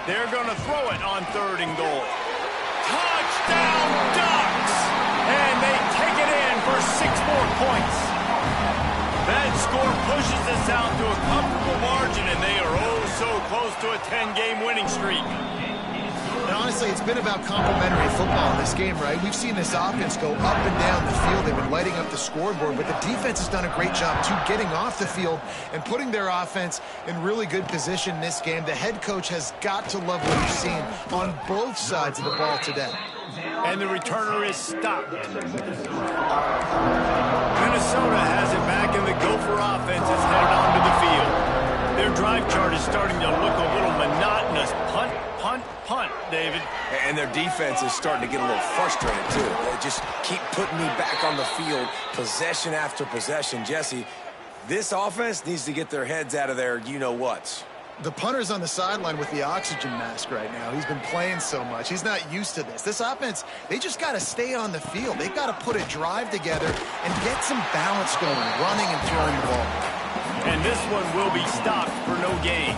They're going to throw it on third and goal. Touchdown, Ducks! And they take it in for 6 more points. That score pushes us out to a comfortable margin, and they are oh so close to a 10-game winning streak. And honestly, it's been about complementary football in this game, right? We've seen this offense go up and down the field. They've been lighting up the scoreboard, but the defense has done a great job, too, getting off the field and putting their offense in really good position in this game. The head coach has got to love what he's seen on both sides of the ball today. And the returner is stopped. Minnesota has it back, and the Gopher offense is headed onto the field. Their drive chart is starting to look a little monotonous. Punt, punt, punt, David. And their defense is starting to get a little frustrated, too. They just keep putting me back on the field, possession after possession. Jesse, this offense needs to get their heads out of their you-know-whats. The punter's on the sideline with the oxygen mask right now. He's been playing so much. He's not used to this. This offense, they just got to stay on the field. They've got to put a drive together and get some balance going, running and throwing the ball. And this one will be stopped for no gain.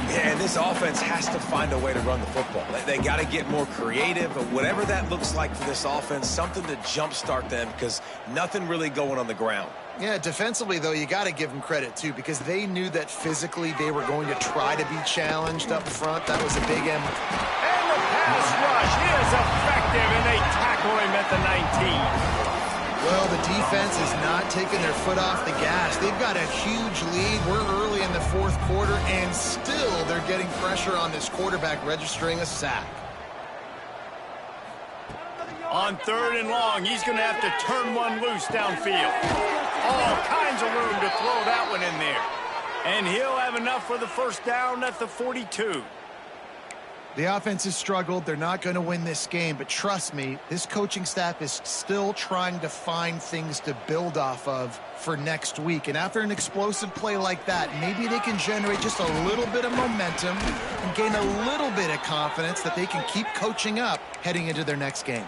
Yeah, and this offense has to find a way to run the football. They got to get more creative, but whatever that looks like for this offense, something to jumpstart them, because nothing really going on the ground. Yeah, defensively, though, you got to give them credit, too, because they knew that physically they were going to try to be challenged up front. That was a big M. And the pass rush is effective, and they tackle him at the 19. Well, the defense is not taking their foot off the gas. They've got a huge lead. We're early in the fourth quarter, and still they're getting pressure on this quarterback, registering a sack. On third and long, he's going to have to turn one loose downfield. All kinds of room to throw that one in there. And he'll have enough for the first down at the 42. The offense has struggled. They're not going to win this game, but trust me, this coaching staff is still trying to find things to build off of for next week. And after an explosive play like that, maybe they can generate just a little bit of momentum and gain a little bit of confidence that they can keep coaching up heading into their next game.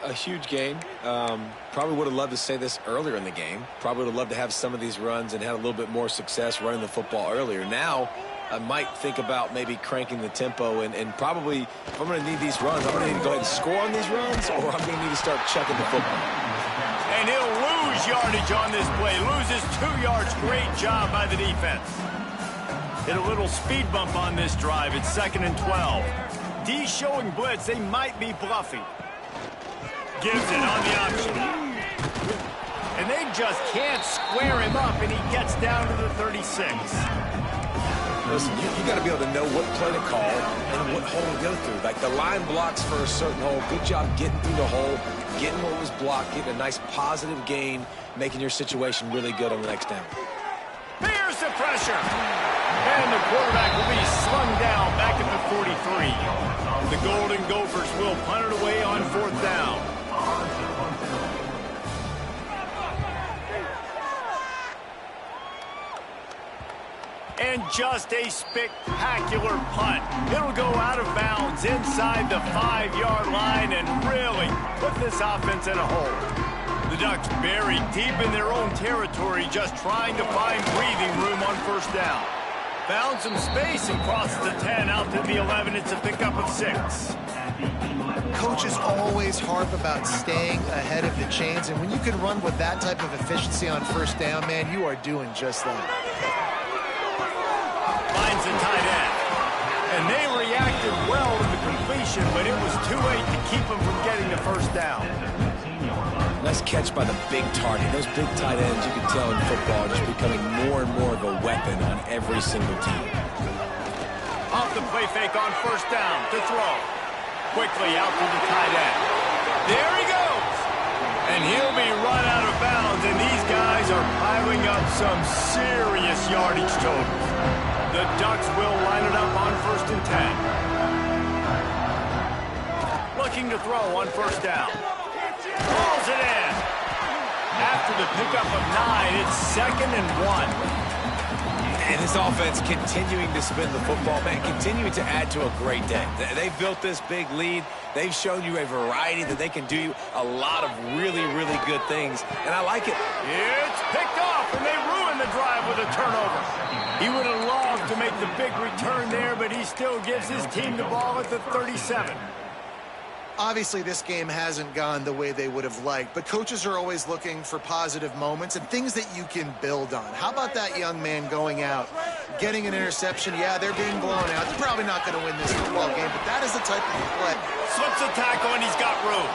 A huge game. Probably would have loved to say this earlier in the game. Probably would have loved to have some of these runs and had a little bit more success running the football earlier. Now, I might think about maybe cranking the tempo and probably, if I'm going to need these runs, I'm going to need to go ahead and score on these runs, or I'm going to need to start chucking the football. And he'll lose yardage on this play. Loses 2 yards. Great job by the defense. Hit a little speed bump on this drive. It's 2nd and 12. D showing blitz. They might be bluffing. Gives it on the option. And they just can't square him up, and he gets down to the 36. Listen, you got to be able to know what play to call and what hole to go through. Like the line blocks for a certain hole. Good job getting through the hole, getting what was blocked, getting a nice positive gain, making your situation really good on the next down. Here's the pressure. And the quarterback will be slung down back at the 43. The Golden Gophers will punt it away on 4th down. And just a spectacular punt. It'll go out of bounds inside the 5-yard line and really put this offense in a hole. The Ducks buried deep in their own territory, just trying to find breathing room on 1st down. Found some space and crosses the 10 out to the 11. It's a pickup of 6. Coaches always harp about staying ahead of the chains, and when you can run with that type of efficiency on 1st down, man, you are doing just that. Finds the tight end. And they reacted well to the completion, but it was too late to keep them from getting the 1st down. Nice catch by the big target. Those big tight ends, you can tell in football, are just becoming more and more of a weapon on every single team. Off the play fake on 1st down to throw. Quickly out to the tight end. There he goes. And he'll be run out of bounds, and these guys are piling up some serious yardage totals. The Ducks will line it up on 1st and 10. Looking to throw on 1st down. Pulls it in. After the pickup of 9, it's 2nd and 1. And this offense continuing to spin the football, man, continuing to add to a great day. They've built this big lead. They've shown you a variety that they can do a lot of really, really good things, and I like it. It's picked off, and they ruin the drive with a turnover. He would have loved to make the big return there, but he still gives his team the ball at the 37. Obviously, this game hasn't gone the way they would have liked, but coaches are always looking for positive moments and things that you can build on. How about that young man going out, getting an interception? Yeah, they're being blown out. They're probably not going to win this football game, but that is the type of play. Slips a tackle, and he's got room.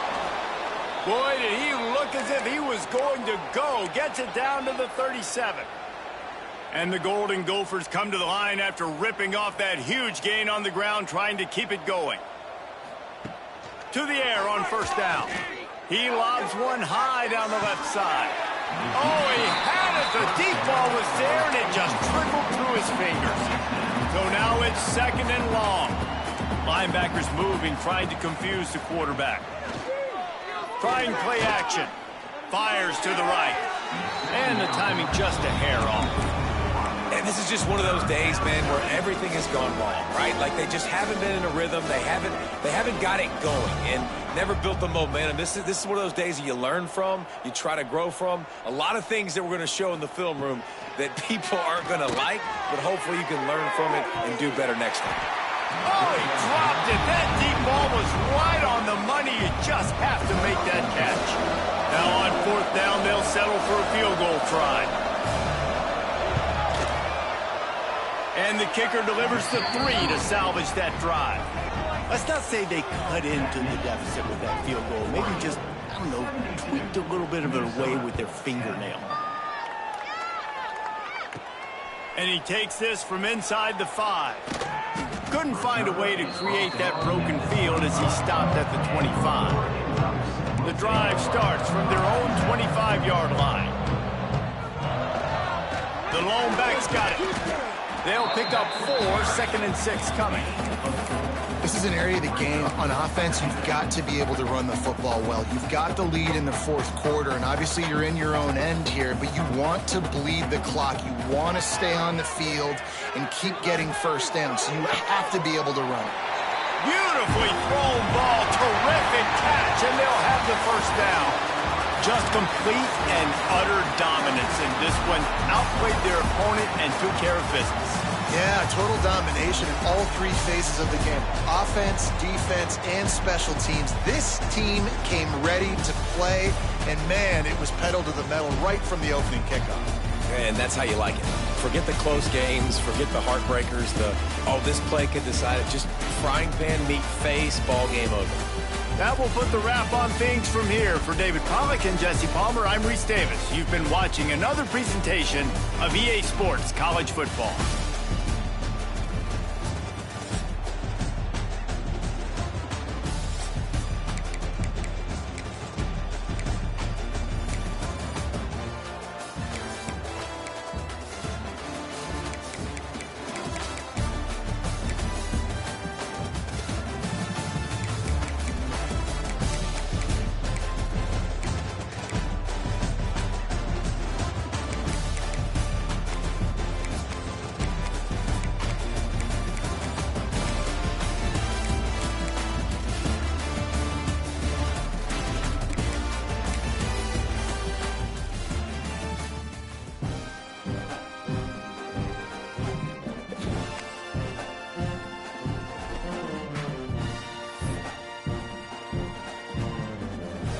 Boy, did he look as if he was going to go. Gets it down to the 37. And the Golden Gophers come to the line after ripping off that huge gain on the ground, trying to keep it going. To the air on 1st down. He lobs one high down the left side. Oh, he had it. The deep ball was there, and it just trickled through his fingers. So now it's 2nd and long. Linebackers moving, trying to confuse the quarterback. Trying play action. Fires to the right. And the timing just a hair off. And this is just one of those days, man, where everything has gone wrong, right? Like they just haven't been in a rhythm. They haven't got it going and never built the momentum. This is one of those days that you learn from, you try to grow from. A lot of things that we're going to show in the film room that people aren't going to like, but hopefully you can learn from it and do better next time. Oh, he dropped it. That deep ball was right on the money. You just have to make that catch. Now on 4th down, they'll settle for a field goal try. And the kicker delivers the 3 to salvage that drive. Let's not say they cut into the deficit with that field goal. Maybe just, I don't know, tweaked a little bit of it away with their fingernail. And he takes this from inside the 5. Couldn't find a way to create that broken field as he stopped at the 25. The drive starts from their own 25-yard line. The lone back's got it. They'll pick up 4, 2nd and 6 coming. This is an area of the game. On offense, you've got to be able to run the football well. You've got the lead in the 4th quarter, and obviously you're in your own end here, but you want to bleed the clock. You want to stay on the field and keep getting 1st down, so you have to be able to run it. Beautifully thrown ball. Terrific catch, and they'll have the 1st down. Just complete and utter dominance in this one. Outplayed their opponent and took care of business. Yeah, total domination in all 3 phases of the game. Offense, defense, and special teams. This team came ready to play, and man, it was pedal to the metal right from the opening kickoff. And that's how you like it. Forget the close games, forget the heartbreakers, this play could decide it. Just frying pan meet face, ball game over. That will put the wrap on things from here. For David Pollack and Jesse Palmer, I'm Reese Davis. You've been watching another presentation of EA Sports College Football.